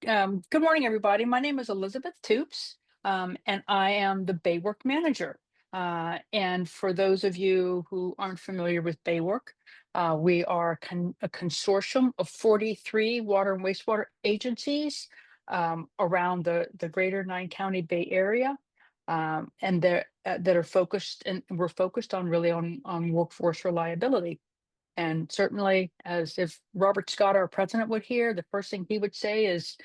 Good morning, everybody. My name is Elizabeth Toops, and I am the BAYWORK manager. And for those of you who aren't familiar with BAYWORK, we are a consortium of 43 water and wastewater agencies around the greater 9 County Bay Area. And that are focused, and we're focused on really on workforce reliability. And certainly, as if Robert Scott, our president, would hear, the first thing he would say is,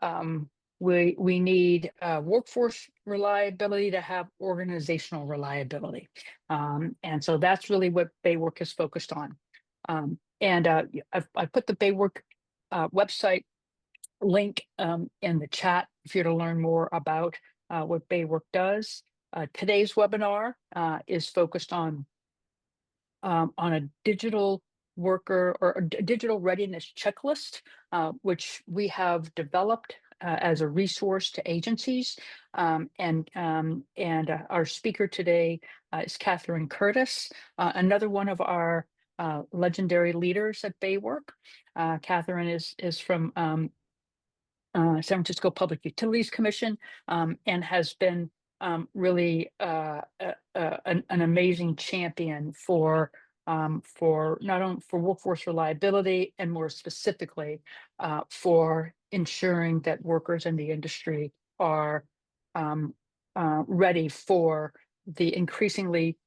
um, we need workforce reliability to have organizational reliability. And so that's really what BAYWORK is focused on. I put the BAYWORK website link in the chat if you're to learn more about what BAYWORK does. Today's webinar is focused on a digital worker or a digital readiness checklist, which we have developed as a resource to agencies. Our speaker today is Catherine Curtis, another one of our legendary leaders at BAYWORK. Catherine is from San Francisco Public Utilities Commission, and has been really an amazing champion for not only for workforce reliability and more specifically for ensuring that workers in the industry are um, ready for the increasingly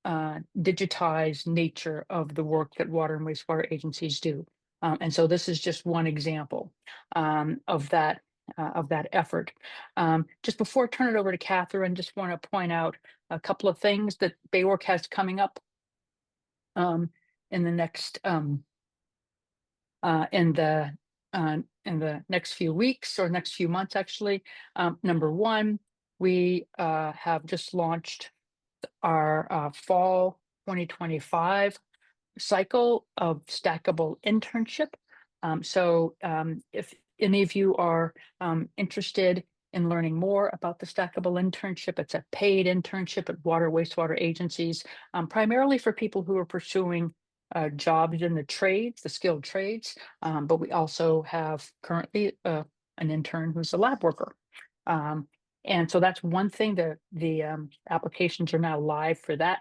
digitized nature of the work that water and wastewater agencies do. And so this is just one example of that effort. Just before I turn it over to Catherine, just want to point out a couple of things that BAYWORK has coming up um, in the next uh, in the in the next few weeks or next few months, actually. Number one, we have just launched our fall 2025 cycle of stackable internship. If any of you are interested in learning more about the stackable internship, it's a paid internship at water wastewater agencies, primarily for people who are pursuing jobs in the trades, the skilled trades. But we also have currently an intern who's a lab worker. And so that's one thing. The applications are now live for that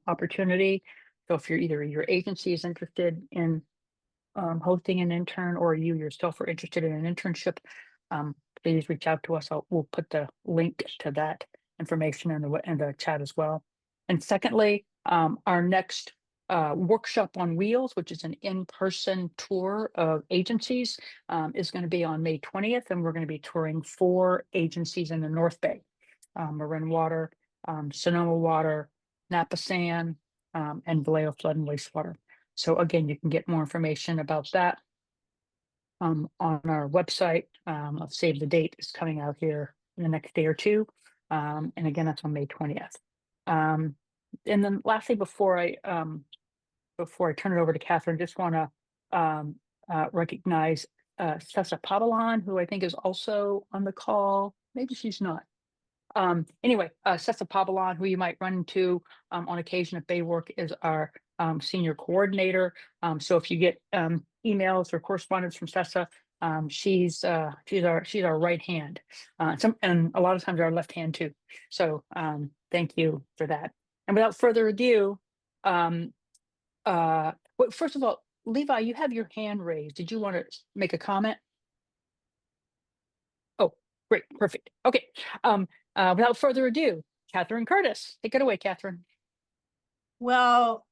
opportunity. So if your agency is interested in hosting an intern, or you yourself are interested in an internship, please reach out to us. We'll put the link to that information in the chat as well. And secondly, our next workshop on wheels, which is an in-person tour of agencies, is going to be on May 20th, and we're going to be touring 4 agencies in the North Bay: Marin Water, Sonoma Water, Napasan, and Vallejo Flood and Wastewater. So again, you can get more information about that on our website. I'll save the date. Is coming out here in the next day or two. And again, that's on May 20th. And then lastly, before I turn it over to Catherine, just want to recognize Sessa Pabalan, who I think is also on the call. Maybe she's not. Anyway, Sessa Pabalan, who you might run into on occasion at BAYWORK, is our senior coordinator. So if you get emails or correspondence from Sessa, she's our right hand, and a lot of times our left hand too. So thank you for that. And without further ado, well, first of all, Levi, you have your hand raised. Did you want to make a comment? Oh, great, perfect. Okay. Without further ado, Catherine Curtis, take it away, Catherine. Well,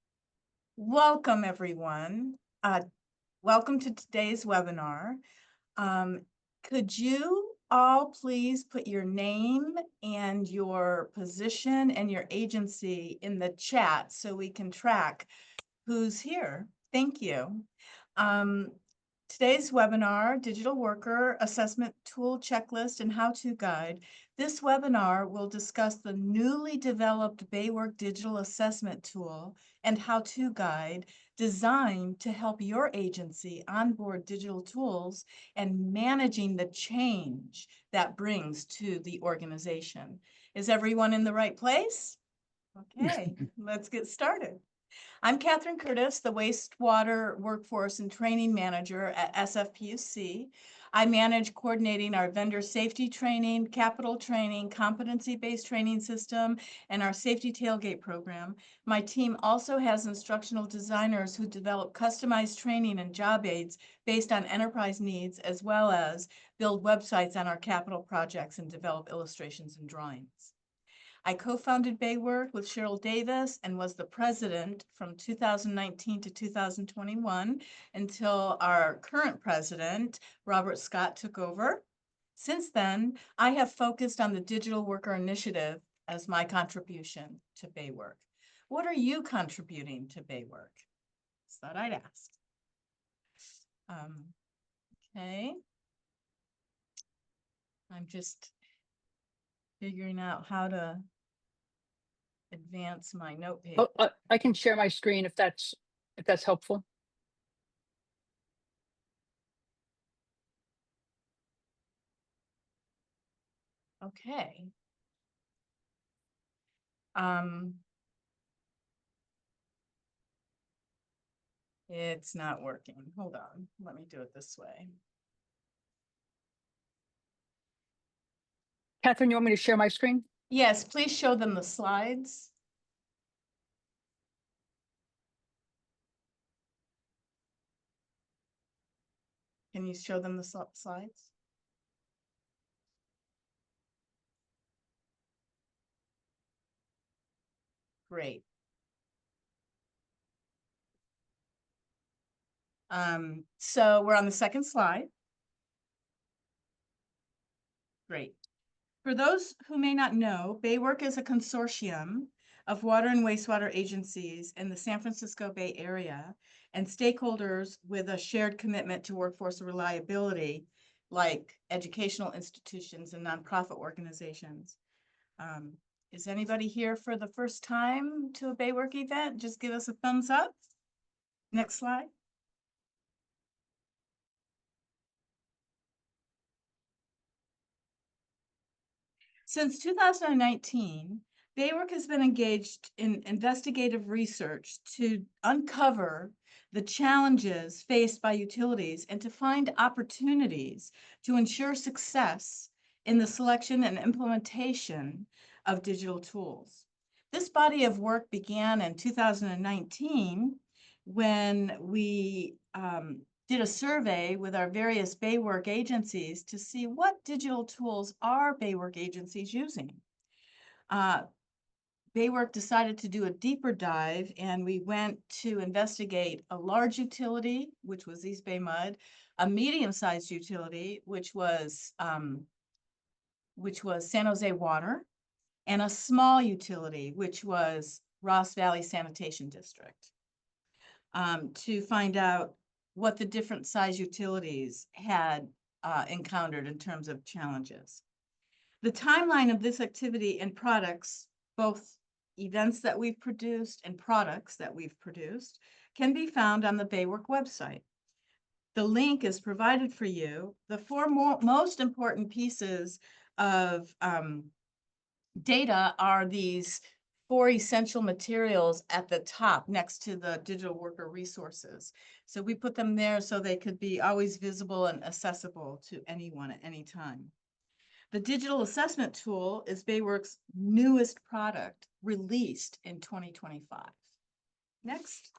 welcome everyone. Welcome to today's webinar. Could you all please put your name and your position and your agency in the chat so we can track who's here? Thank you. Today's webinar, Digital Worker Assessment Tool Checklist and How-To Guide. This webinar will discuss the newly developed BAYWORK Digital Assessment Tool and How-To Guide designed to help your agency onboard digital tools and managing the change that brings to the organization. Is everyone in the right place? Okay, let's get started. I'm Catherine Curtis, the Wastewater Workforce and Training Manager at SFPUC. I manage coordinating our vendor safety training, capital training, competency-based training system, and our safety tailgate program. My team also has instructional designers who develop customized training and job aids based on enterprise needs, as well as build websites on our capital projects and develop illustrations and drawings. I co-founded BAYWORK with Cheryl Davis and was the president from 2019 to 2021 until our current president, Robert Scott, took over. Since then, I have focused on the Digital Worker Initiative as my contribution to BAYWORK. What are you contributing to BAYWORK? Just thought I'd ask. Okay. I'm just figuring out how to advance my note page. Oh, I can share my screen if that's helpful. Okay. It's not working. Hold on. Let me do it this way. Catherine, you want me to share my screen? Yes, please show them the slides. Can you show them the slides? Great. So we're on the second slide. Great. For those who may not know, BAYWORK is a consortium of water and wastewater agencies in the San Francisco Bay Area and stakeholders with a shared commitment to workforce reliability, like educational institutions and nonprofit organizations. Is anybody here for the first time to a BAYWORK event? Just give us a thumbs up. Next slide. Since 2019, BAYWORK has been engaged in investigative research to uncover the challenges faced by utilities and to find opportunities to ensure success in the selection and implementation of digital tools. This body of work began in 2019 when we did a survey with our various BAYWORK agencies to see what digital tools are BAYWORK agencies using. BAYWORK decided to do a deeper dive, and we went to investigate a large utility, which was East Bay Mud, a medium-sized utility, which was San Jose Water, and a small utility, which was Ross Valley Sanitation District, to find out what the different size utilities had encountered in terms of challenges. The timeline of this activity and products, both events that we've produced and products that we've produced, can be found on the BAYWORK website. The link is provided for you. The four most important pieces of data are these 4 essential materials at the top next to the digital worker resources. So we put them there so they could be always visible and accessible to anyone at any time. The digital assessment tool is BAYWORK's newest product, released in 2025. Next.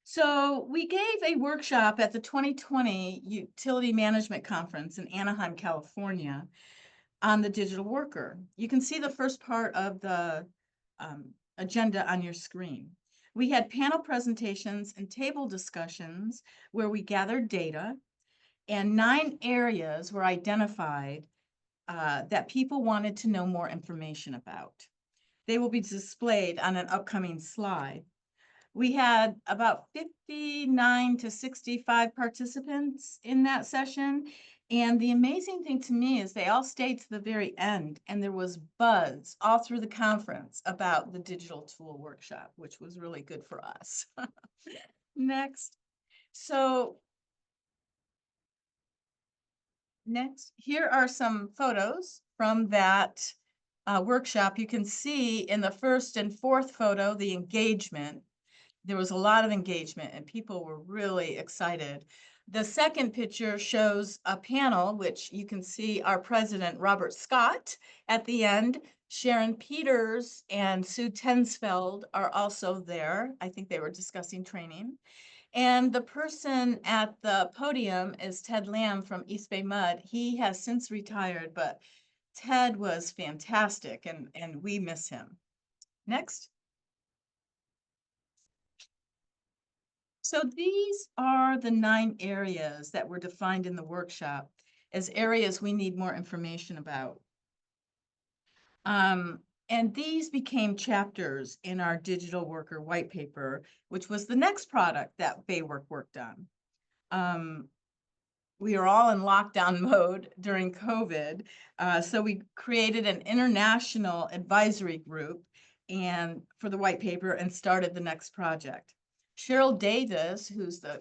So we gave a workshop at the 2020 Utility Management Conference in Anaheim, California, on the digital worker. You can see the first part of the agenda on your screen. We had panel presentations and table discussions where we gathered data, and 9 areas were identified that people wanted to know more information about. They will be displayed on an upcoming slide. We had about 59 to 65 participants in that session. And the amazing thing to me is they all stayed to the very end, and there was buzz all through the conference about the digital tool workshop, which was really good for us. Next. So next, here are some photos from that workshop. You can see in the first and fourth photo, the engagement. there was a lot of engagement and people were really excited. The second picture shows a panel, which you can see our president, Robert Scott, at the end. Sharon Peters and Sue Tensfeld are also there. I think they were discussing training. And the person at the podium is Ted Lamb from East Bay Mud. He has since retired, but Ted was fantastic and we miss him. Next. So these are the 9 areas that were defined in the workshop as areas we need more information about. And these became chapters in our digital worker white paper, which was the next product that BAYWORK worked on. We are all in lockdown mode during COVID, so we created an international advisory group and for the white paper and started the next project. Cheryl Davis, who's a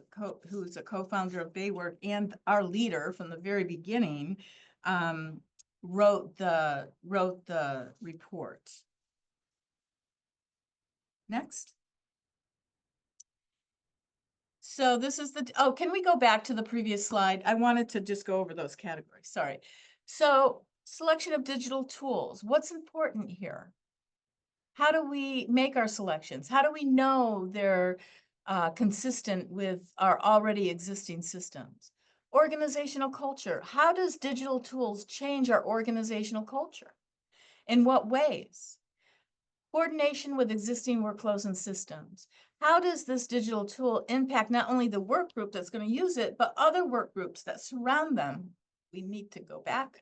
co-founder of BAYWORK and our leader from the very beginning, wrote the report. Next. So this is oh, can we go back to the previous slide? I wanted to just go over those categories. Sorry. So selection of digital tools. What's important here? How do we make our selections? How do we know they're consistent with our already existing systems? Organizational culture. How does digital tools change our organizational culture? In what ways? Coordination with existing workflows and systems. How does this digital tool impact not only the work group that's going to use it, but other work groups that surround them? We need to go back.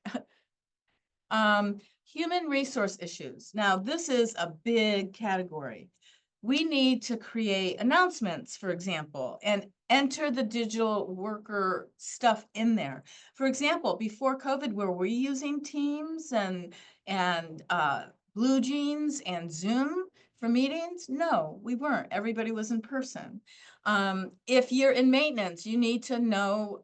Human resource issues. Now, this is a big category. We need to create announcements, for example, and enter the digital worker stuff in there. For example, before COVID, were we using Teams and Blue Jeans and Zoom for meetings? No, we weren't. Everybody was in person. If you're in maintenance, you need to know,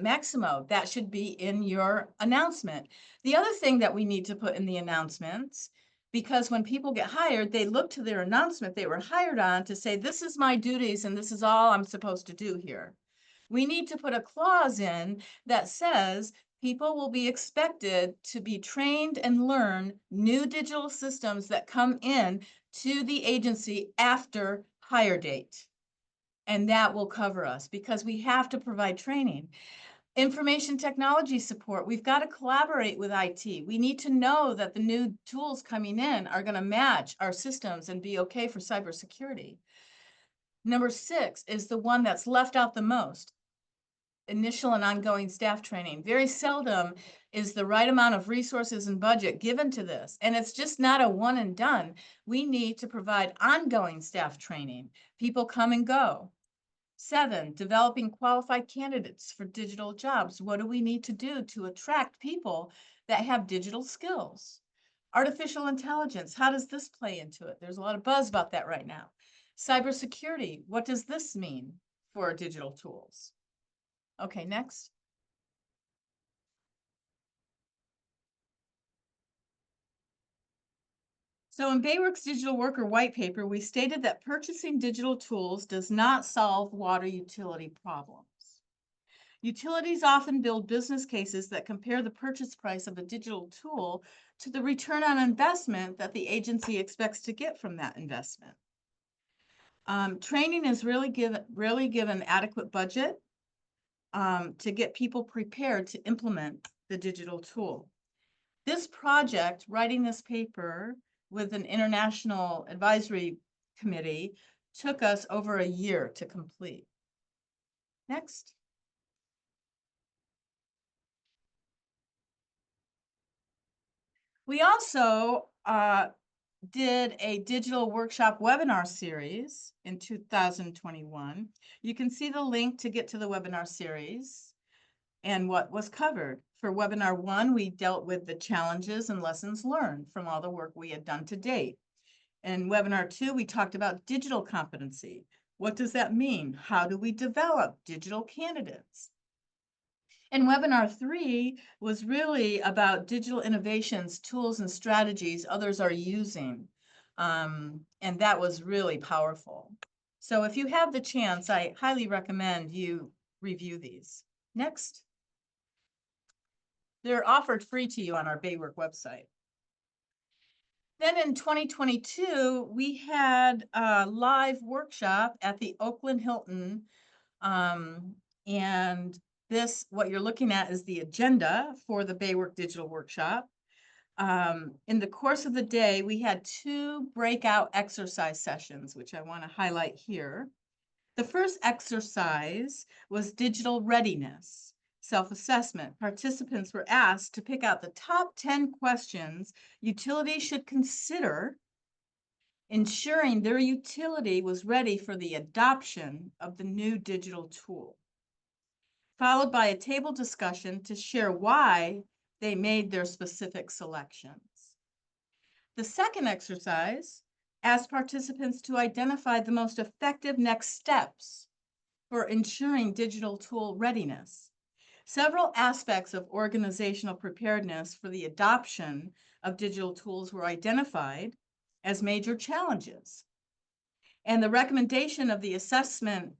Maximo. That should be in your announcement. The other thing that we need to put in the announcements, because when people get hired, they look to their announcement they were hired on to say, this is my duties and this is all I'm supposed to do here. We need to put a clause in that says people will be expected to be trained and learn new digital systems that come in to the agency after hire date. And that will cover us because we have to provide training. Information technology support. We've got to collaborate with IT. We need to know that the new tools coming in are going to match our systems and be okay for cybersecurity. Number 6 is the one that's left out the most. Initial and ongoing staff training. Very seldom is the right amount of resources and budget given to this. And it's just not a one and done. We need to provide ongoing staff training. People come and go. 7, developing qualified candidates for digital jobs. What do we need to do to attract people that have digital skills? Artificial intelligence, how does this play into it? There's a lot of buzz about that right now. Cybersecurity, what does this mean for digital tools? Okay, next. So in BAYWORK's Digital Worker White Paper, we stated that purchasing digital tools does not solve water utility problems. Utilities often build business cases that compare the purchase price of a digital tool to the return on investment that the agency expects to get from that investment. Training is rarely given adequate budget to get people prepared to implement the digital tool. This project, writing this paper with an international advisory committee, took us over a year to complete. Next. We also did a digital workshop webinar series in 2021. You can see the link to get to the webinar series and what was covered. For webinar 1, we dealt with the challenges and lessons learned from all the work we had done to date. In webinar 2, we talked about digital competency. What does that mean? How do we develop digital candidates? And webinar 3 was really about digital innovations, tools, and strategies others are using. And that was really powerful. So if you have the chance, I highly recommend you review these. Next. They're offered free to you on our BAYWORK website. Then in 2022, we had a live workshop at the Oakland Hilton. And this, what you're looking at is the agenda for the BAYWORK Digital Workshop. In the course of the day, we had 2 breakout exercise sessions, which I want to highlight here. The first exercise was digital readiness, self-assessment. Participants were asked to pick out the top 10 questions utilities should consider ensuring their utility was ready for the adoption of the new digital tool, followed by a table discussion to share why they made their specific selections. The second exercise asked participants to identify the most effective next steps for ensuring digital tool readiness. Several aspects of organizational preparedness for the adoption of digital tools were identified as major challenges. And the recommendation of the assessment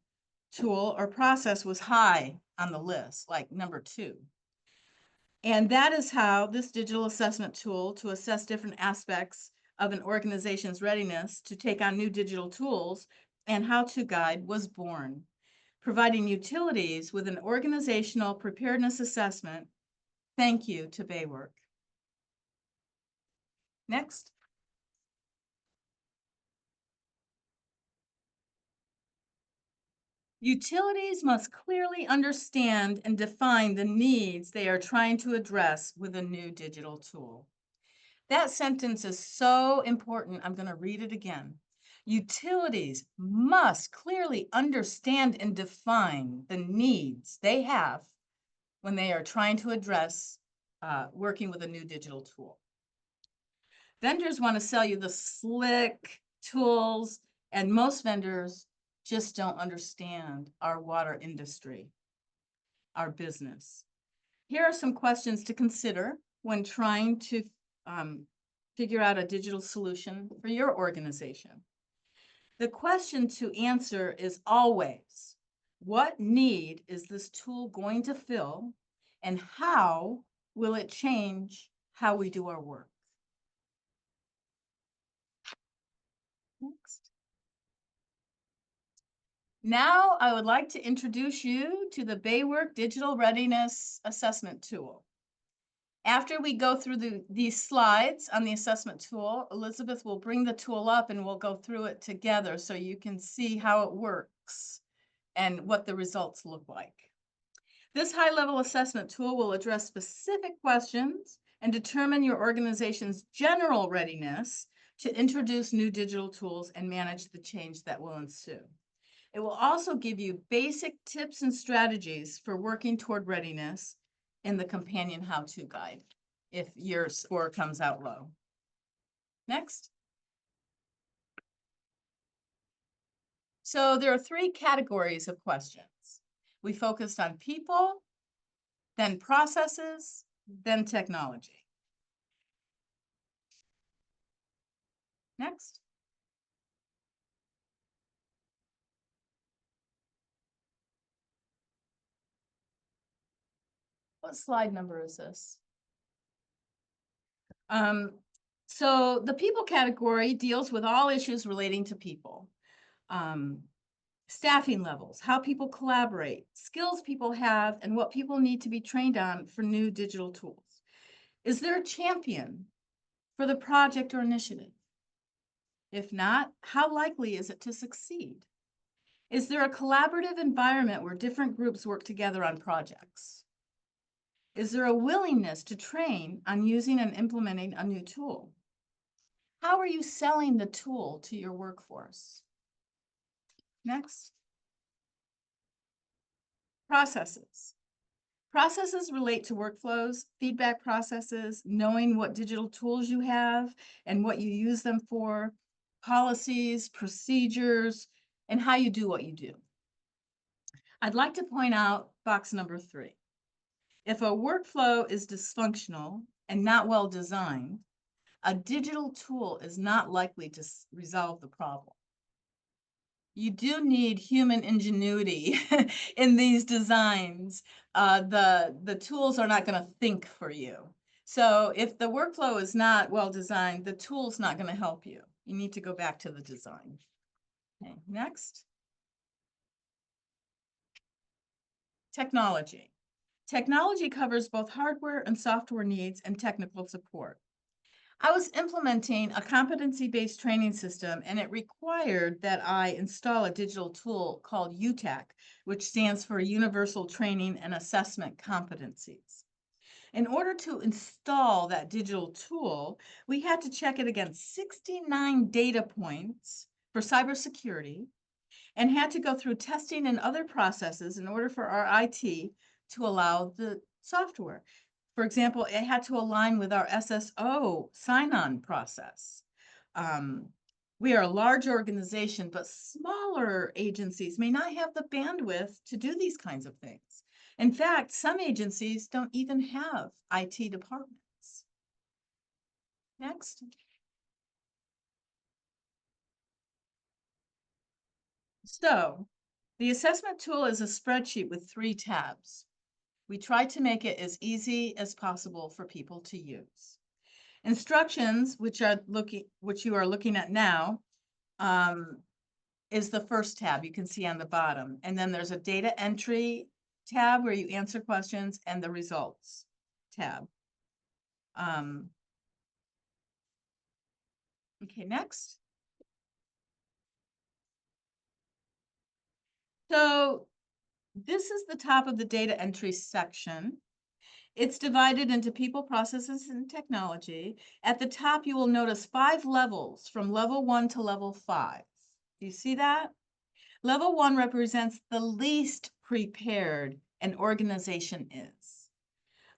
tool or process was high on the list, like number 2. And that is how this digital assessment tool to assess different aspects of an organization's readiness to take on new digital tools and how-to guide was born, providing utilities with an organizational preparedness assessment. Thank you to BAYWORK. Next. Utilities must clearly understand and define the needs they are trying to address with a new digital tool. That sentence is so important. I'm going to read it again. Utilities must clearly understand and define the needs they have when they are trying to address working with a new digital tool. Vendors want to sell you the slick tools, and most vendors just don't understand our water industry, our business. Here are some questions to consider when trying to figure out a digital solution for your organization. The question to answer is always, what need is this tool going to fill, and how will it change how we do our work? Next. Now I would like to introduce you to the BAYWORK Digital Readiness Assessment Tool. After we go through these slides on the assessment tool, Elizabeth will bring the tool up and we'll go through it together so you can see how it works and what the results look like. This high-level assessment tool will address specific questions and determine your organization's general readiness to introduce new digital tools and manage the change that will ensue. It will also give you basic tips and strategies for working toward readiness in the companion how-to guide if your score comes out low. Next. So there are 3 categories of questions. We focused on people, then processes, then technology. Next. What slide number is this? So the people category deals with all issues relating to people. Staffing levels, how people collaborate, skills people have, and what people need to be trained on for new digital tools. Is there a champion for the project or initiative? If not, how likely is it to succeed? Is there a collaborative environment where different groups work together on projects? Is there a willingness to train on using and implementing a new tool? How are you selling the tool to your workforce? Next. Processes. Processes relate to workflows, feedback processes, knowing what digital tools you have and what you use them for, policies, procedures, and how you do what you do. I'd like to point out box number 3. If a workflow is dysfunctional and not well designed, A digital tool is not likely to resolve the problem. You do need human ingenuity in these designs. The tools are not going to think for you. So if the workflow is not well designed, the tool's not going to help you. You need to go back to the design. Okay, next. Technology. Technology covers both hardware and software needs and technical support. I was implementing a competency-based training system, and it required that I install a digital tool called UTAC, which stands for Universal Training and Assessment Competencies. In order to install that digital tool, we had to check it against 69 data points for cybersecurity and had to go through testing and other processes in order for our IT to allow the software. For example, it had to align with our SSO sign-on process. We are a large organization, but smaller agencies may not have the bandwidth to do these kinds of things. In fact, some agencies don't even have IT departments. Next. So, the assessment tool is a spreadsheet with 3 tabs. We try to make it as easy as possible for people to use. Instructions, which you are looking at now, is the first tab you can see on the bottom. And then there's a data entry tab where you answer questions, and the results tab. Okay, next. So this is the top of the data entry section. It's divided into people, processes, and technology. At the top, you will notice 5 levels from level 1 to level 5. Do you see that? Level 1 represents the least prepared an organization is.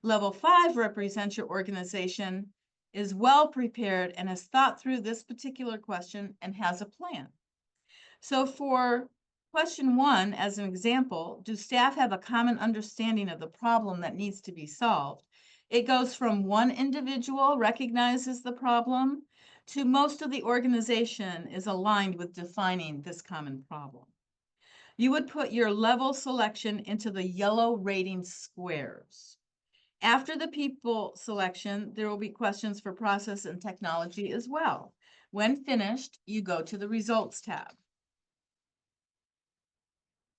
Level 5 represents your organization is well prepared and has thought through this particular question and has a plan. So for question 1, as an example, do staff have a common understanding of the problem that needs to be solved? It goes from one individual recognizes the problem to most of the organization is aligned with defining this common problem. You would put your level selection into the yellow rating squares. After the people selection, there will be questions for process and technology as well. When finished, you go to the results tab.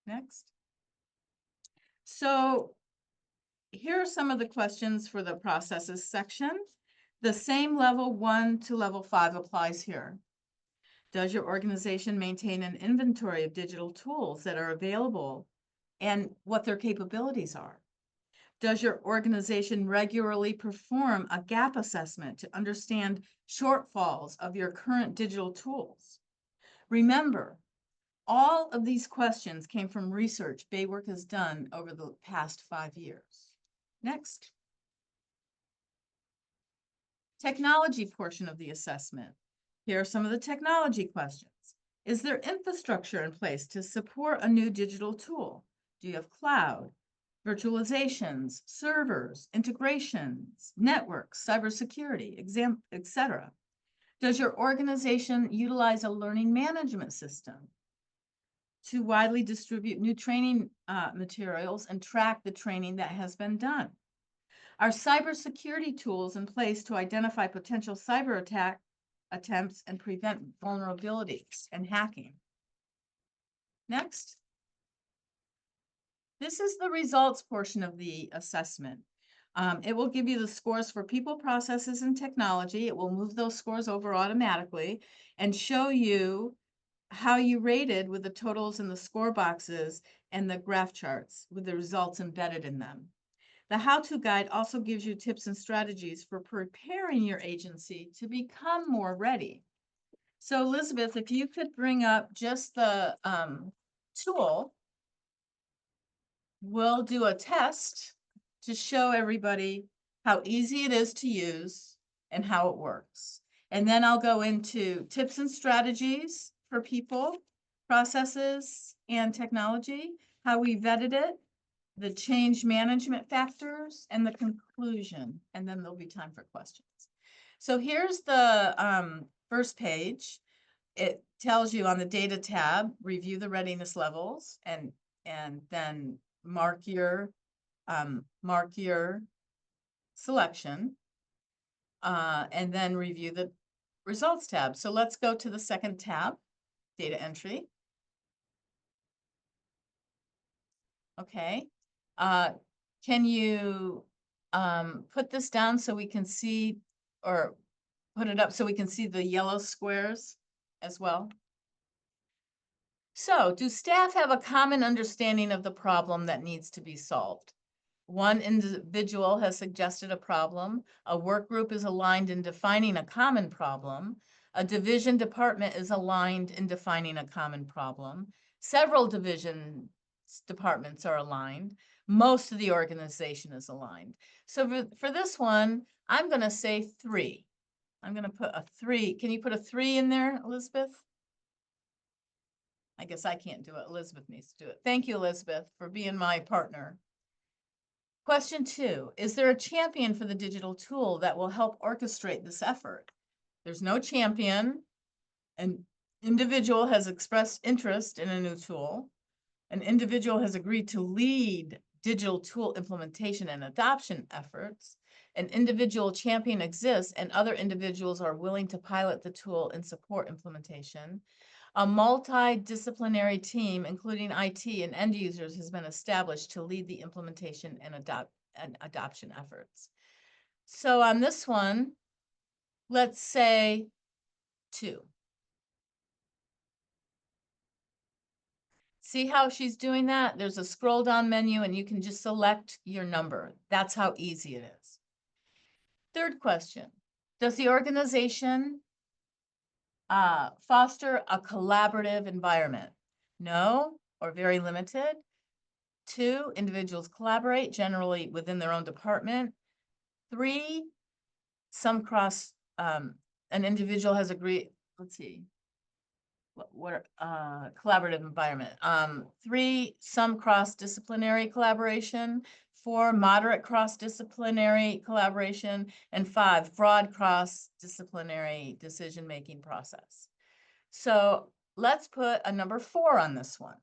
Next. So here are some of the questions for the processes section. The same level 1 to level 5 applies here. Does your organization maintain an inventory of digital tools that are available and what their capabilities are? Does your organization regularly perform a gap assessment to understand shortfalls of your current digital tools? Remember, all of these questions came from research BAYWORK has done over the past 5 years. Next. Technology portion of the assessment. Here are some of the technology questions. Is there infrastructure in place to support a new digital tool? Do you have cloud, virtualizations, servers, integrations, networks, cybersecurity, etc.? Does your organization utilize a learning management system to widely distribute new training materials and track the training that has been done? Are cybersecurity tools in place to identify potential cyber attack attempts and prevent vulnerabilities and hacking? Next. This is the results portion of the assessment. It will give you the scores for people, processes, and technology. It will move those scores over automatically and show you how you rated with the totals in the score boxes and the graph charts with the results embedded in them. The how-to guide also gives you tips and strategies for preparing your agency to become more ready. So Elizabeth, if you could bring up just the tool, we'll do a test to show everybody how easy it is to use and how it works. And then I'll go into tips and strategies for people, processes, and technology, how we vetted it, the change management factors, and the conclusion. And then there'll be time for questions. So here's the first page. It tells you on the data tab, review the readiness levels and then mark your selection and then review the results tab. So let's go to the second tab, data entry. Okay. Can you put this down so we can see, or put it up so we can see the yellow squares as well? So, do staff have a common understanding of the problem that needs to be solved? One individual has suggested a problem. A work group is aligned in defining a common problem. A division department is aligned in defining a common problem. Several departments are aligned. Most of the organization is aligned. So for this one, I'm going to say 3. I'm going to put a 3. Can you put a 3 in there, Elizabeth? I guess I can't do it. Elizabeth needs to do it. Thank you, Elizabeth, for being my partner. Question 2, is there a champion for the digital tool that will help orchestrate this effort? There's no champion. An individual has expressed interest in a new tool. An individual has agreed to lead digital tool implementation and adoption efforts. An individual champion exists and other individuals are willing to pilot the tool and support implementation. A multidisciplinary team, including IT and end users, has been established to lead the implementation and adoption efforts. So on this one, let's say 2. See how she's doing that? There's a scroll down menu and you can just select your number. That's how easy it is. Third question, does the organization foster a collaborative environment? No, or very limited. 2, individuals collaborate, generally within their own department. 3, some cross, an individual has agreed, let's see, what collaborative environment. 3, some cross-disciplinary collaboration. 4, moderate cross-disciplinary collaboration. And 5, broad cross-disciplinary decision-making process. So let's put a number 4 on this one.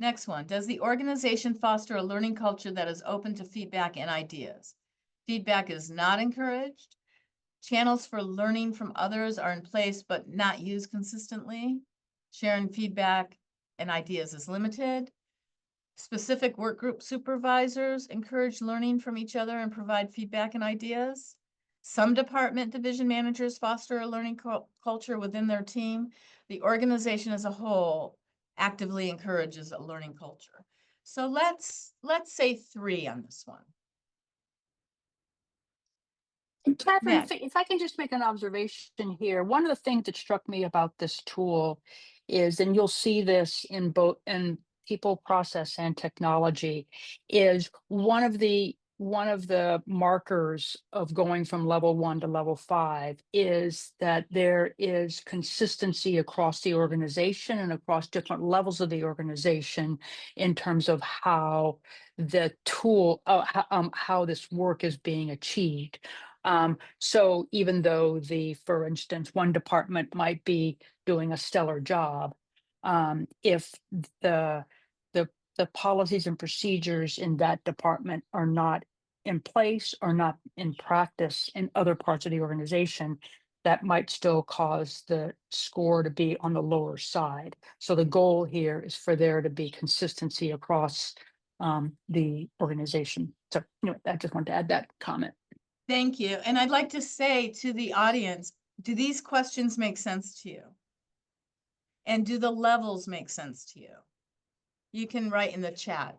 Next one, does the organization foster a learning culture that is open to feedback and ideas? Feedback is not encouraged. Channels for learning from others are in place but not used consistently. Sharing feedback and ideas is limited. Specific work group supervisors encourage learning from each other and provide feedback and ideas. Some department division managers foster a learning culture within their team. The organization as a whole actively encourages a learning culture. So let's say 3 on this one. And Catherine, Next. if I can just make an observation here, one of the things that struck me about this tool is, and you'll see this in both in people, process, and technology, is one of the markers of going from level 1 to level 5 is that there is consistency across the organization and across different levels of the organization in terms of how the tool, how this work is being achieved. So even though for instance, one department might be doing a stellar job, if the the the policies and procedures in that department are not in place or not in practice in other parts of the organization, that might still cause the score to be on the lower side. So the goal here is for there to be consistency across the organization. So anyway, I just wanted to add that comment. Thank you. And I'd like to say to the audience, do these questions make sense to you? And do the levels make sense to you? You can write in the chat.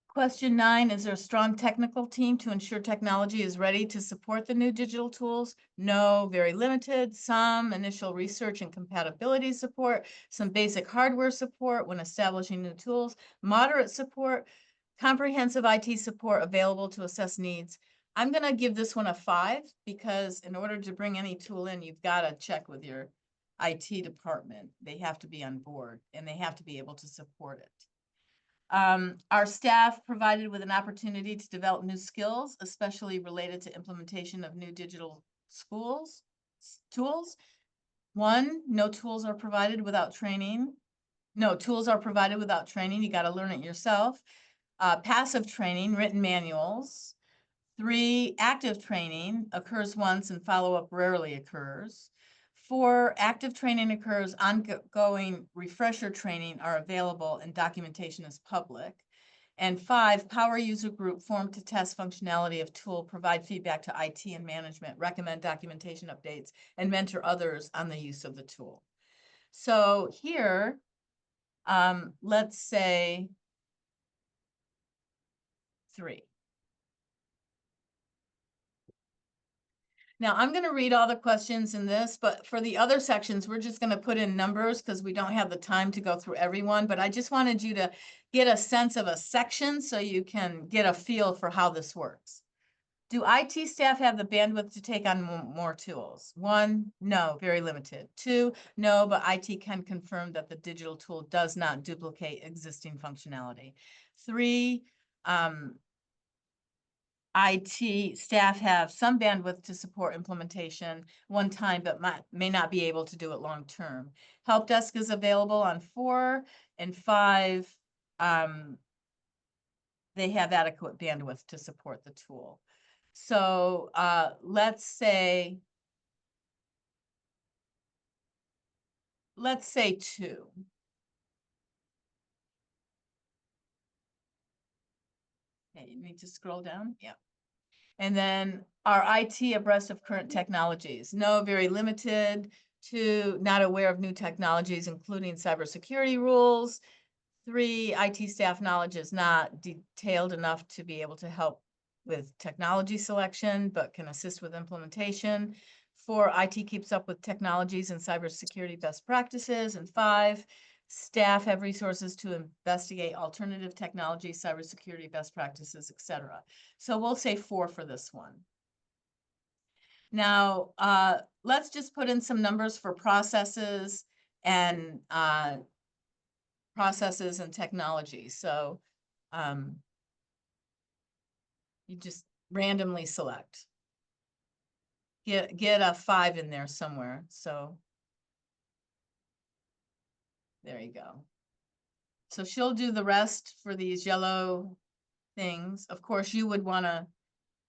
Question 9, is there a strong technical team to ensure technology is ready to support the new digital tools? No, very limited. Some initial research and compatibility support, some basic hardware support when establishing new tools, moderate support, comprehensive IT support available to assess needs. I'm going to give this one a 5 because in order to bring any tool in, you've got to check with your IT department. They have to be on board and they have to be able to support it. Our staff provided with an opportunity to develop new skills, especially related to implementation of new digital tools. One, no tools are provided without training. No, tools are provided without training. You got to learn it yourself. Passive training, written manuals. 3, active training occurs once and follow-up rarely occurs. 4, active training occurs, ongoing refresher training are available and documentation is public. And 5, power user group formed to test functionality of tool, provide feedback to IT and management, recommend documentation updates, and mentor others on the use of the tool. So here, let's say 3. Now, I'm going to read all the questions in this, but for the other sections, we're just going to put in numbers because we don't have the time to go through everyone. But I just wanted you to get a sense of a section so you can get a feel for how this works. Do IT staff have the bandwidth to take on more tools? 1, no, very limited. 2, no, but IT can confirm that the digital tool does not duplicate existing functionality. 3, IT staff have some bandwidth to support implementation one time, but may not be able to do it long term. Help desk is available on 4 and 5. They have adequate bandwidth to support the tool. So let's say 2. Okay, you need to scroll down. Yeah. And then are IT abreast of current technologies? No, very limited. 2, not aware of new technologies, including cybersecurity rules. 3, IT staff knowledge is not detailed enough to be able to help with technology selection, but can assist with implementation. 4, IT keeps up with technologies and cybersecurity best practices. And 5, staff have resources to investigate alternative technology, cybersecurity best practices, etc. So we'll say 4 for this one. Now, let's just put in some numbers for processes and technology. So you just randomly select. Get a 5 in there somewhere. So there you go. So she'll do the rest for these yellow things. Of course, you would want to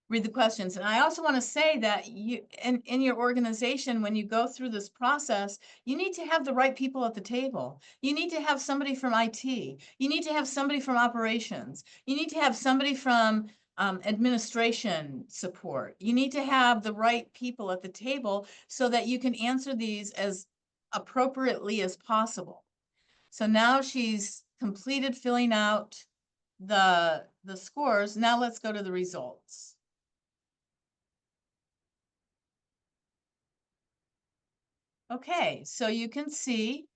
read the questions. And I also want to say that you, in your organization, when you go through this process, you need to have the right people at the table. You need to have somebody from IT. You need to have somebody from operations. You need to have somebody from administration support. You need to have the right people at the table so that you can answer these as appropriately as possible. So now she's completed filling out the scores. Now let's go to the results. Okay, so you can see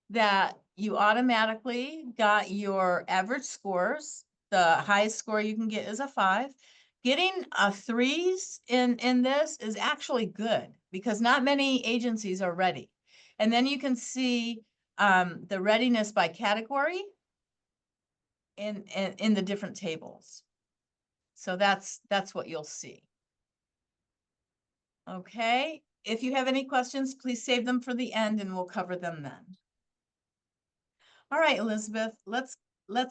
that you automatically got your average scores. The highest score you can get is a 5. Getting a 3s in this is actually good because not many agencies are ready. And then you can see the readiness by category in the different tables. So that's what you'll see. Okay, if you have any questions, please save them for the end and we'll cover them then. All right, Elizabeth, let's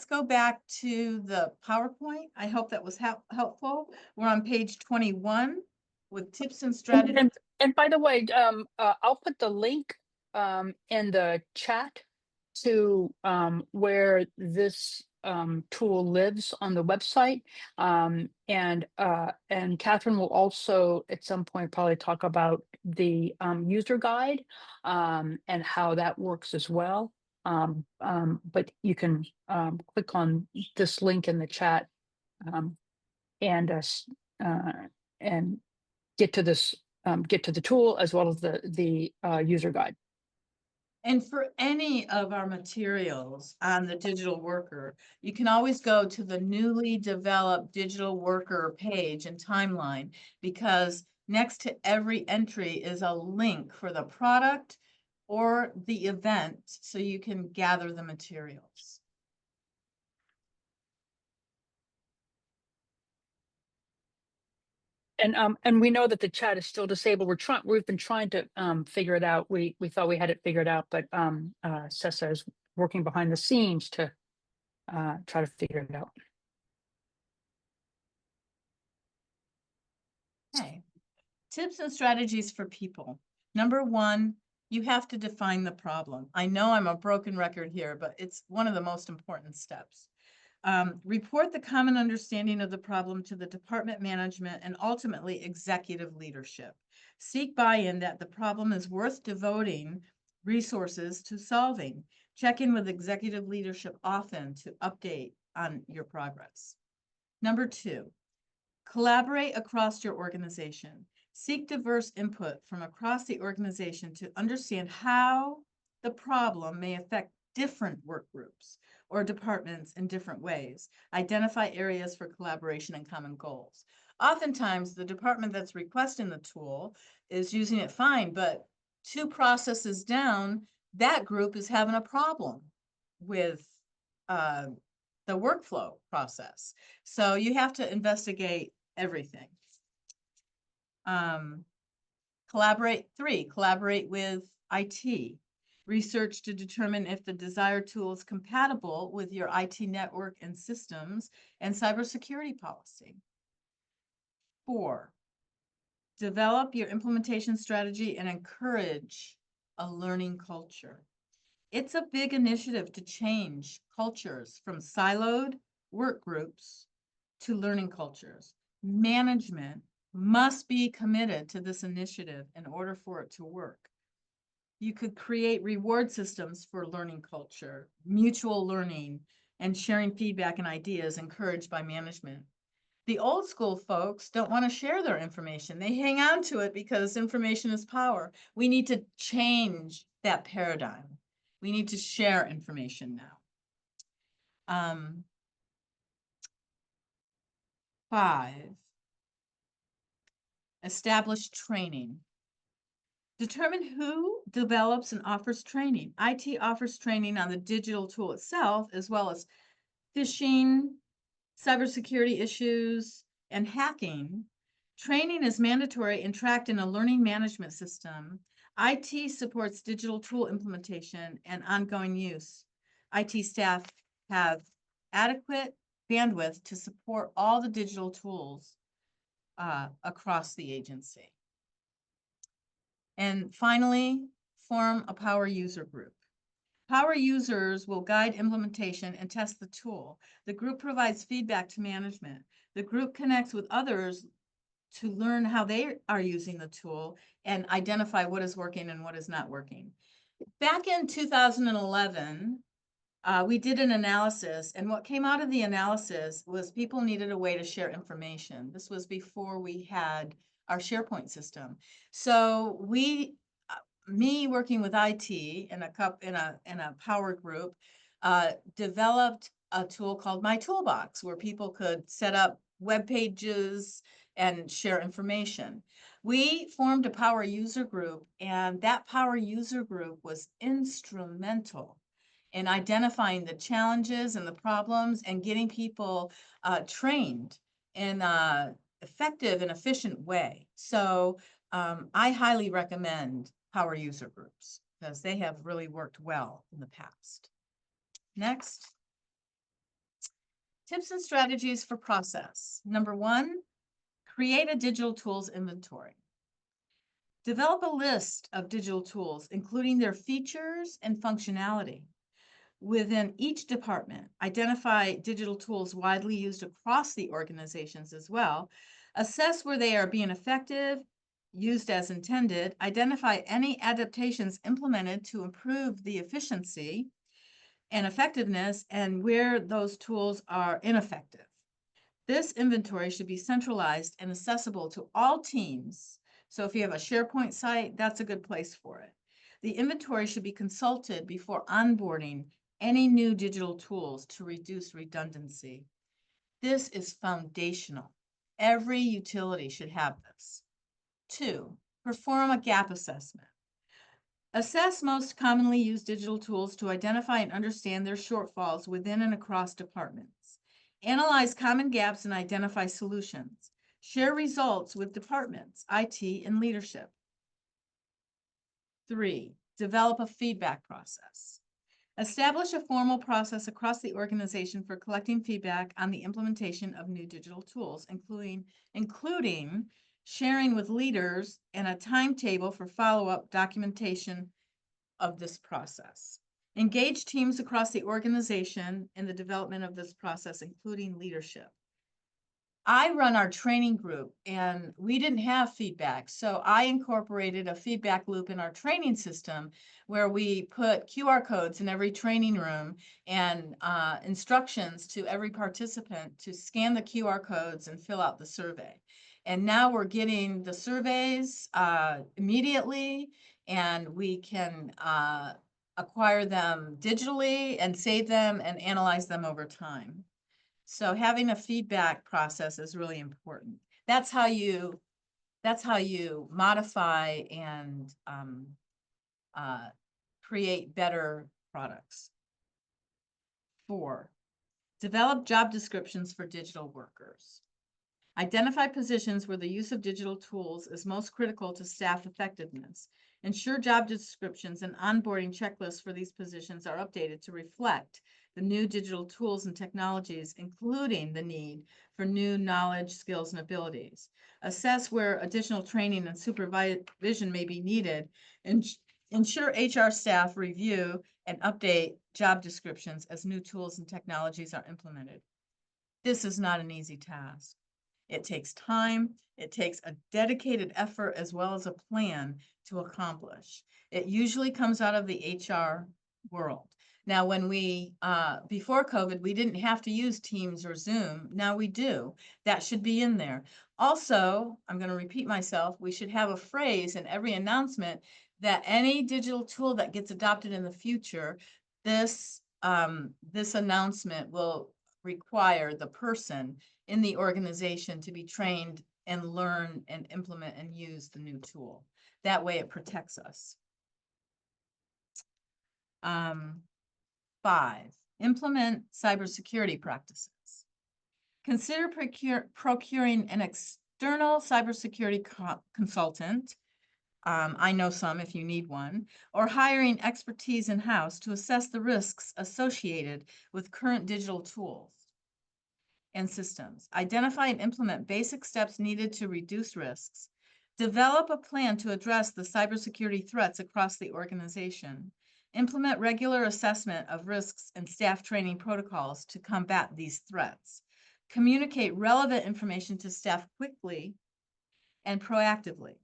go back to the PowerPoint. I hope that was helpful. We're on page 21 with tips and strategies. And by the way, I'll put the link in the chat to where this tool lives on the website. And Catherine will also at some point probably talk about the user guide and how that works as well. But you can click on this link in the chat and get to this, get to the tool as well as the user guide. And for any of our materials on the digital worker, you can always go to the newly developed digital worker page and timeline, because next to every entry is a link for the product or the event so you can gather the materials. And we know that the chat is still disabled. We've been trying to figure it out. We thought we had it figured out, but Sessa is working behind the scenes to try to figure it out. Okay. Tips and strategies for people. Number one, you have to define the problem. I know I'm a broken record here, but it's one of the most important steps. Report the common understanding of the problem to the department management and ultimately executive leadership. Seek buy-in that the problem is worth devoting resources to solving. Check in with executive leadership often to update on your progress. Number two, collaborate across your organization. Seek diverse input from across the organization to understand how the problem may affect different work groups or departments in different ways. Identify areas for collaboration and common goals. Oftentimes, the department that's requesting the tool is using it fine, but 2 processes down, that group is having a problem with the workflow process. So you have to investigate everything. Collaborate with IT. Research to determine if the desired tool is compatible with your IT network and systems and cybersecurity policy. 4, develop your implementation strategy and encourage a learning culture. It's a big initiative to change cultures from siloed work groups to learning cultures. Management must be committed to this initiative in order for it to work. You could create reward systems for learning culture, mutual learning, and sharing feedback and ideas encouraged by management. The old school folks don't want to share their information. They hang on to it because information is power. We need to change that paradigm. We need to share information now. 5, establish training. Determine who develops and offers training. IT offers training on the digital tool itself, as well as phishing, cybersecurity issues, and hacking. Training is mandatory and tracked in a learning management system. IT supports digital tool implementation and ongoing use. IT staff have adequate bandwidth to support all the digital tools across the agency. And finally, form a power user group. Power users will guide implementation and test the tool. The group provides feedback to management. The group connects with others to learn how they are using the tool and identify what is working and what is not working. Back in 2011, we did an analysis, and what came out of the analysis was people needed a way to share information. This was before we had our SharePoint system. So me working with IT in a power group, developed a tool called My Toolbox, where people could set up web pages and share information. We formed a power user group, and that power user group was instrumental in identifying the challenges and the problems and getting people trained in an effective and efficient way. So I highly recommend power user groups because they have really worked well in the past. Next, tips and strategies for process. Number 1, create a digital tools inventory. Develop a list of digital tools, including their features and functionality. Within each department, identify digital tools widely used across the organizations as well. Assess where they are being effective, used as intended. Identify any adaptations implemented to improve the efficiency and effectiveness, and where those tools are ineffective. This inventory should be centralized and accessible to all teams. So if you have a SharePoint site, that's a good place for it. The inventory should be consulted before onboarding any new digital tools to reduce redundancy. This is foundational. Every utility should have this. 2, perform a gap assessment. Assess most commonly used digital tools to identify and understand their shortfalls within and across departments. Analyze common gaps and identify solutions. Share results with departments, IT, and leadership. 3, develop a feedback process. Establish a formal process across the organization for collecting feedback on the implementation of new digital tools, including sharing with leaders and a timetable for follow-up documentation of this process. Engage teams across the organization in the development of this process, including leadership. I run our training group and we didn't have feedback. So I incorporated a feedback loop in our training system where we put QR codes in every training room and instructions to every participant to scan the QR codes and fill out the survey. And now we're getting the surveys immediately, and we can acquire them digitally and save them and analyze them over time. So having a feedback process is really important. That's how you modify and create better products. 4, develop job descriptions for digital workers. Identify positions where the use of digital tools is most critical to staff effectiveness. Ensure job descriptions and onboarding checklists for these positions are updated to reflect the new digital tools and technologies, including the need for new knowledge, skills, and abilities. Assess where additional training and supervision may be needed, and ensure HR staff review and update job descriptions as new tools and technologies are implemented. This is not an easy task. It takes time. It takes a dedicated effort as well as a plan to accomplish. It usually comes out of the HR world. Now, when before COVID, we didn't have to use Teams or Zoom. Now we do. That should be in there. Also, I'm going to repeat myself, we should have a phrase in every announcement that any digital tool that gets adopted in the future, this announcement will require the person in the organization to be trained and learn and implement and use the new tool. That way it protects us. 5, implement cybersecurity practices. Consider procuring an external cybersecurity consultant. I know some if you need one, or hiring expertise in-house to assess the risks associated with current digital tools and systems. Identify and implement basic steps needed to reduce risks. Develop a plan to address the cybersecurity threats across the organization. Implement regular assessment of risks and staff training protocols to combat these threats. Communicate relevant information to staff quickly and proactively.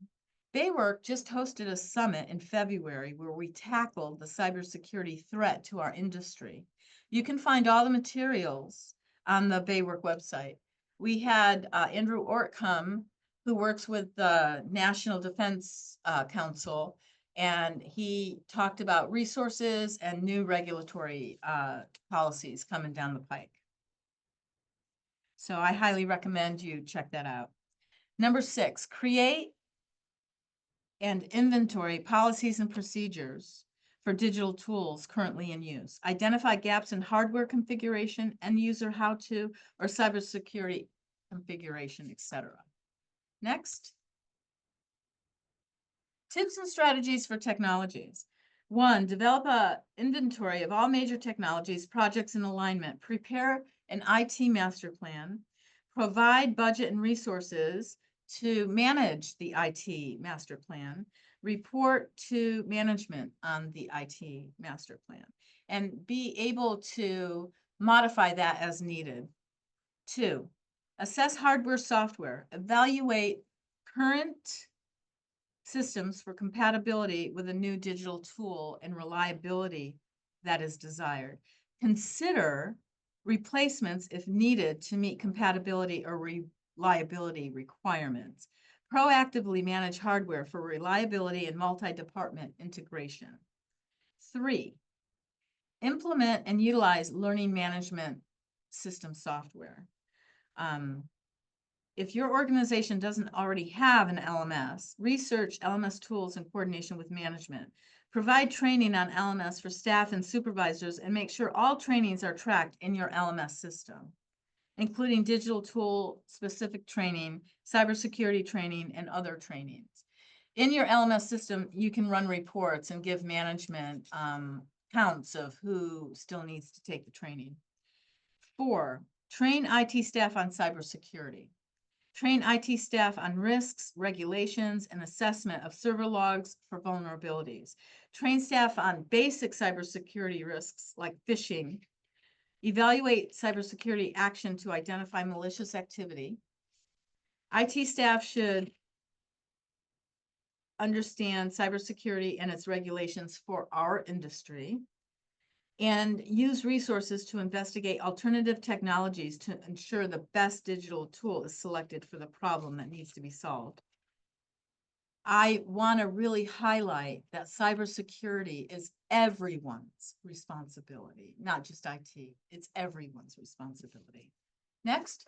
BAYWORK just hosted a summit in February where we tackled the cybersecurity threat to our industry. You can find all the materials on the BAYWORK website. We had Andrew Ort come, who works with the National Defense Council, and he talked about resources and new regulatory policies coming down the pike. So I highly recommend you check that out. Number 6, create and inventory policies and procedures for digital tools currently in use. Identify gaps in hardware configuration, end user how-to, or cybersecurity configuration, etc. Next, tips and strategies for technologies. 1, develop an inventory of all major technologies, projects, and alignment. Prepare an IT master plan. Provide budget and resources to manage the IT master plan. Report to management on the IT master plan, and be able to modify that as needed. 2, assess hardware, software. Evaluate current systems for compatibility with a new digital tool and reliability that is desired. Consider replacements if needed to meet compatibility or reliability requirements. Proactively manage hardware for reliability and multi-department integration. 3, implement and utilize learning management system software. If your organization doesn't already have an LMS, research LMS tools in coordination with management. Provide training on LMS for staff and supervisors, and make sure all trainings are tracked in your LMS system. including digital tool specific training, cybersecurity training, and other trainings. In your LMS system, you can run reports and give management counts of who still needs to take the training. 4, train IT staff on cybersecurity. Train IT staff on risks, regulations, and assessment of server logs for vulnerabilities. Train staff on basic cybersecurity risks like phishing. Evaluate cybersecurity action to identify malicious activity. IT staff should understand cybersecurity and its regulations for our industry, and use resources to investigate alternative technologies to ensure the best digital tool is selected for the problem that needs to be solved. I want to really highlight that cybersecurity is everyone's responsibility, not just IT. It's everyone's responsibility. Next.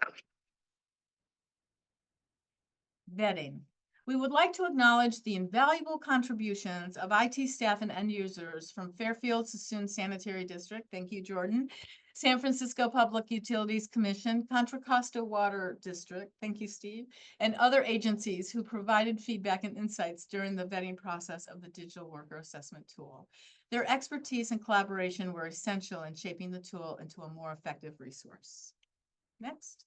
Vetting. We would like to acknowledge the invaluable contributions of IT staff and end users from Fairfield Sassoon Sanitary District. Thank you, Jordan. San Francisco Public Utilities Commission, Contra Costa Water District. Thank you, Steve. And other agencies who provided feedback and insights during the vetting process of the digital worker assessment tool. Their expertise and collaboration were essential in shaping the tool into a more effective resource. Next.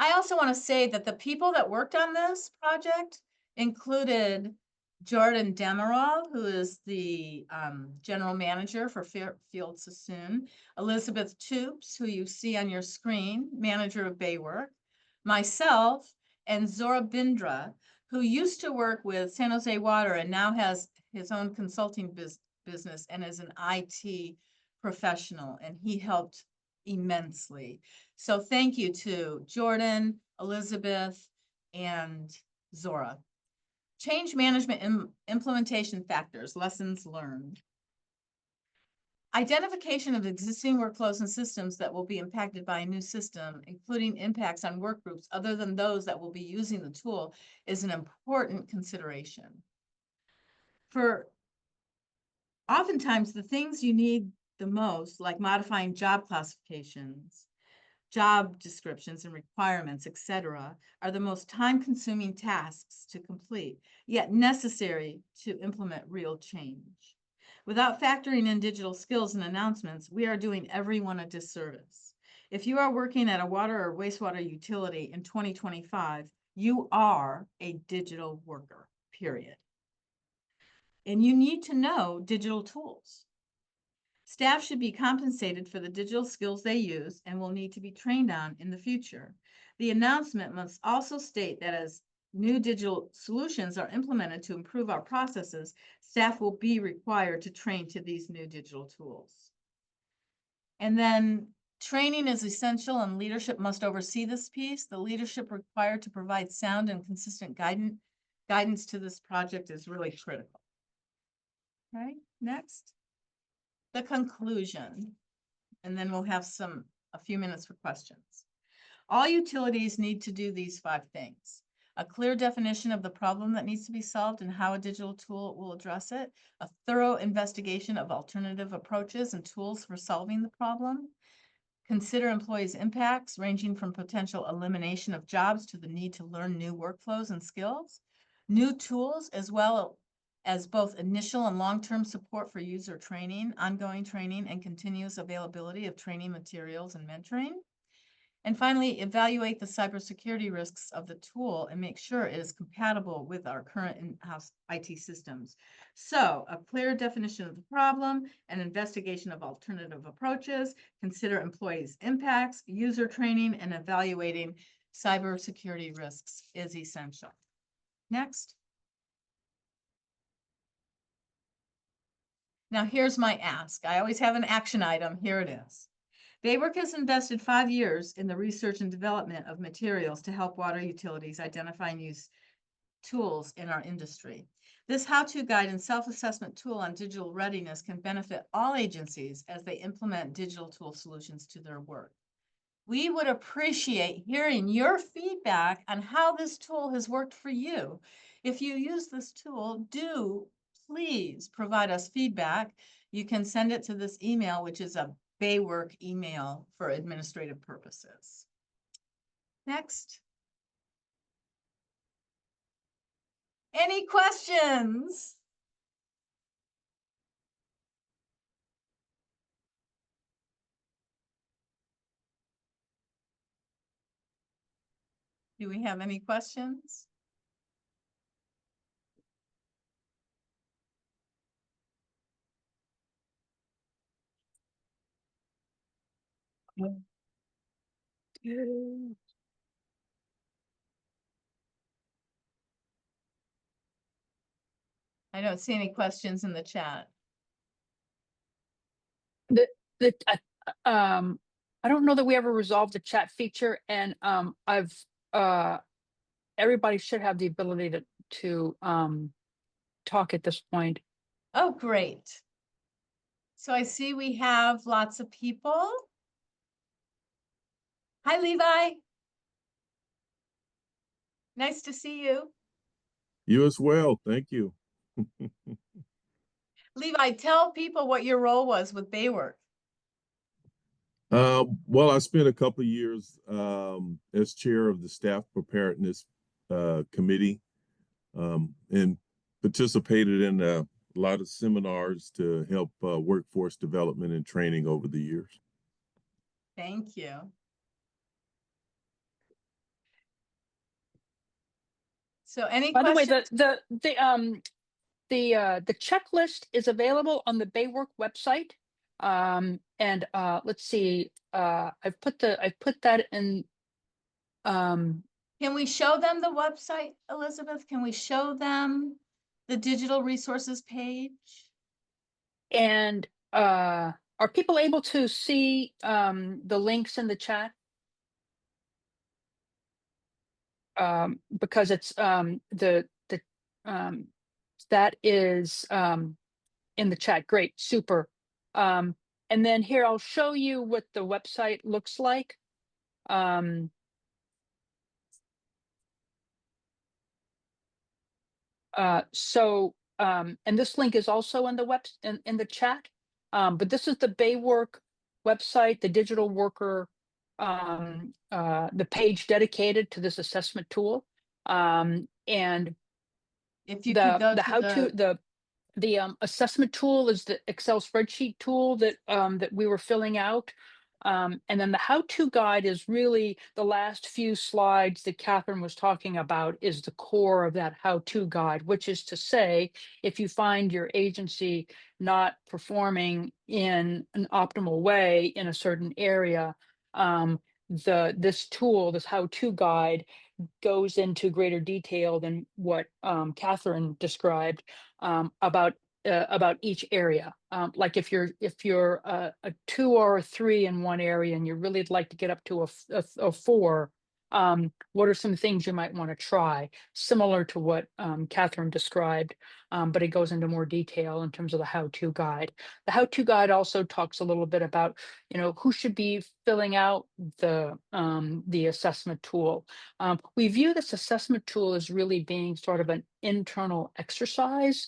I also want to say that the people that worked on this project included Jordan Demerol, who is the general manager for Fairfield Sassoon, Elizabeth Toops, who you see on your screen, manager of BAYWORK, myself, and Zora Bindra, who used to work with San Jose Water and now has his own consulting business and is an IT professional, and he helped immensely. So thank you to Jordan, Elizabeth, and Zora. Change management implementation factors, lessons learned. Identification of existing workflows and systems that will be impacted by a new system, including impacts on work groups other than those that will be using the tool, is an important consideration. For oftentimes the things you need the most, like modifying job classifications, job descriptions and requirements, etc., are the most time-consuming tasks to complete, yet necessary to implement real change. Without factoring in digital skills and announcements, we are doing everyone a disservice. If you are working at a water or wastewater utility in 2025, you are a digital worker, period. And you need to know digital tools. Staff should be compensated for the digital skills they use and will need to be trained on in the future. The announcement must also state that as new digital solutions are implemented to improve our processes, staff will be required to train to these new digital tools. And then training is essential and leadership must oversee this piece. The leadership required to provide sound and consistent guidance to this project is really critical. Okay, next. The conclusion, and then we'll have a few minutes for questions. All utilities need to do these 5 things: a clear definition of the problem that needs to be solved and how a digital tool will address it, a thorough investigation of alternative approaches and tools for solving the problem, consider employees' impacts ranging from potential elimination of jobs to the need to learn new workflows and skills, new tools, as well as both initial and long-term support for user training, ongoing training, and continuous availability of training materials and mentoring. And finally, evaluate the cybersecurity risks of the tool and make sure it is compatible with our current in-house IT systems. So a clear definition of the problem, an investigation of alternative approaches, consider employees' impacts, user training, and evaluating cybersecurity risks is essential. Next. Now here's my ask. I always have an action item. Here it is. BAYWORK has invested 5 years in the research and development of materials to help water utilities identify and use tools in our industry. This how-to guide and self-assessment tool on digital readiness can benefit all agencies as they implement digital tool solutions to their work. We would appreciate hearing your feedback on how this tool has worked for you. If you use this tool, please provide us feedback. You can send it to this email, which is a BAYWORK email for administrative purposes. Next. Any questions? Do we have any questions? I don't see any questions in the chat. The the I don't know that we ever resolved the chat feature, and I've everybody should have the ability to talk at this point. Oh, great. So I see we have lots of people. Hi, Levi. Nice to see you. You as well. Thank you. Levi, tell people what your role was with BAYWORK. Well, I spent a couple of years as chair of the staff preparedness committee and participated in a lot of seminars to help workforce development and training over the years. Thank you. So any By the way, questions? the checklist is available on the BAYWORK website. And let's see, I've put that in. Can we show them the website, Elizabeth? Can we show them the digital resources page? And are people able to see the links in the chat? Because it's that is in the chat. Great, super. And then here I'll show you what the website looks like. And this link is also in the in the chat. But this is the BAYWORK website, the digital worker, the page dedicated to this assessment tool. And If you could go the to how-to, the assessment tool is the Excel spreadsheet tool that that we were filling out. And then the how-to guide is really the last few slides that Catherine was talking about is the core of that how-to guide, which is to say, if you find your agency not performing in an optimal way in a certain area, this tool, this how-to guide, goes into greater detail than what Catherine described about each area. Like if you're a 2 or a 3 in one area and you really like to get up to a 4, what are some things you might want to try? Similar to what Catherine described, but it goes into more detail in terms of the how-to guide. The how-to guide also talks a little bit about, who should be filling out the assessment tool. We view this assessment tool as really being sort of an internal exercise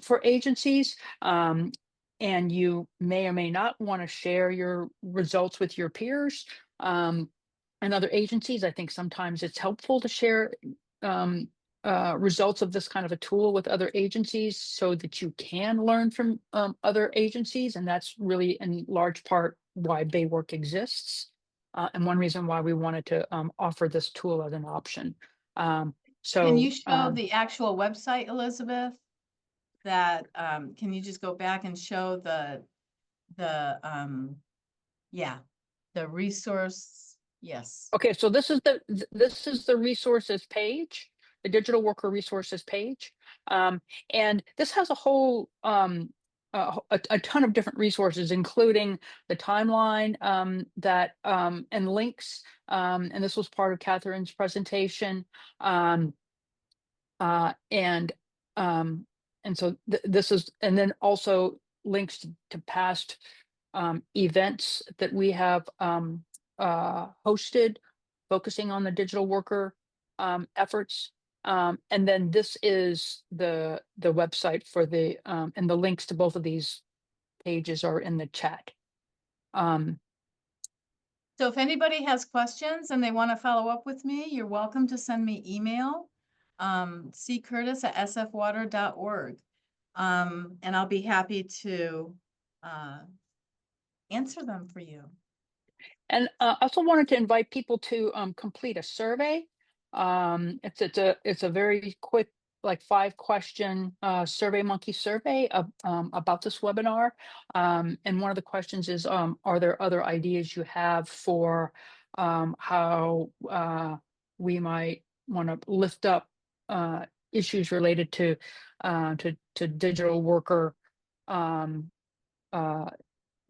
for agencies. And you may or may not want to share your results with your peers and other agencies. I think sometimes it's helpful to share results of this kind of a tool with other agencies so that you can learn from other agencies. And that's really in large part why BAYWORK exists. And one reason why we wanted to offer this tool as an option. Can you show the actual website, Elizabeth? That can you just go back and show the resource? Yes. Okay, so this is the resources page, the digital worker resources page, and this has a whole a ton of different resources, including the timeline and links, and this was part of Catherine's presentation, um, and so this is, and then also links to past events that we have hosted, focusing on the digital worker efforts. And then this is the website for and the links to both of these pages are in the chat. So if anybody has questions and they want to follow up with me, you're welcome to send me email, ccurtis@sfwater.org. And I'll be happy to answer them for you. And I also wanted to invite people to complete a survey. It's a very quick, like 5-question Survey Monkey survey about this webinar. And one of the questions is, are there other ideas you have for how we might want to lift up issues related to digital worker uh,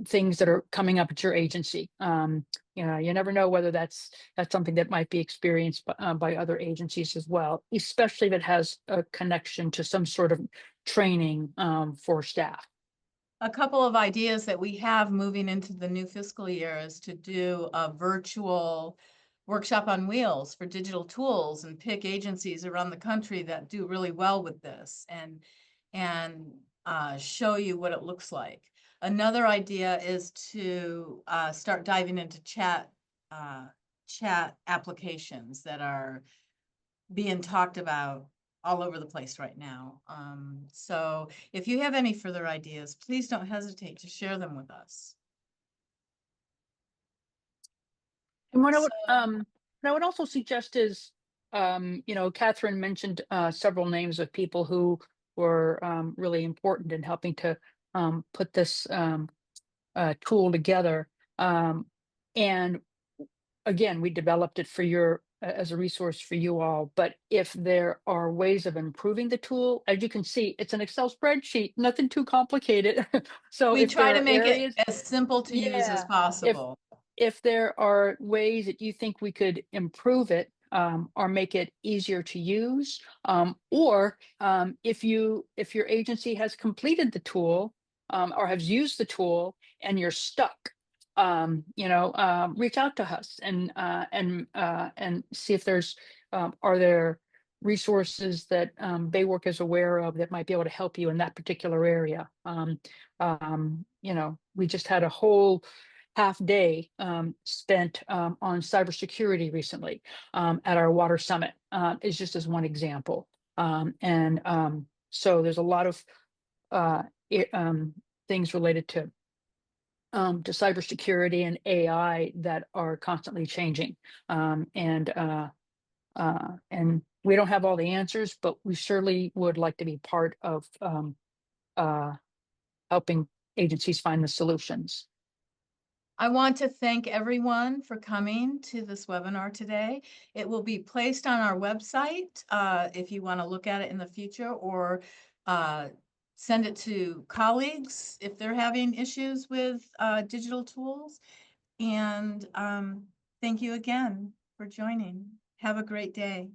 things that are coming up at your agency. You know, you never know whether that's something that might be experienced by other agencies as well, especially if it has a connection to some sort of training for staff. A couple of ideas that we have moving into the new fiscal year is to do a virtual workshop on wheels for digital tools and pick agencies around the country that do really well with this and show you what it looks like. Another idea is to start diving into chat applications that are being talked about all over the place right now. So if you have any further ideas, please don't hesitate to share them with us. And what So- I would also suggest is, you know, Catherine mentioned several names of people who were really important in helping to put this tool together. And again, we developed it for your as a resource for you all. But if there are ways of improving the tool, as you can see, it's an Excel spreadsheet, nothing too complicated. So we if try there to are make areas, it as simple to use as yeah, possible. if there are ways that you think we could improve it or make it easier to use, or if your agency has completed the tool or has used the tool and you're stuck, you know, reach out to us and see if there's are there resources that BAYWORK is aware of that might be able to help you in that particular area. You know, we just had a whole half day spent on cybersecurity recently at our water summit, is just as one example. So there's a lot of things related to cybersecurity and AI that are constantly changing. And we don't have all the answers, but we surely would like to be part of helping agencies find the solutions. I want to thank everyone for coming to this webinar today. It will be placed on our website if you want to look at it in the future, or send it to colleagues if they're having issues with digital tools. And thank you again for joining. Have a great day.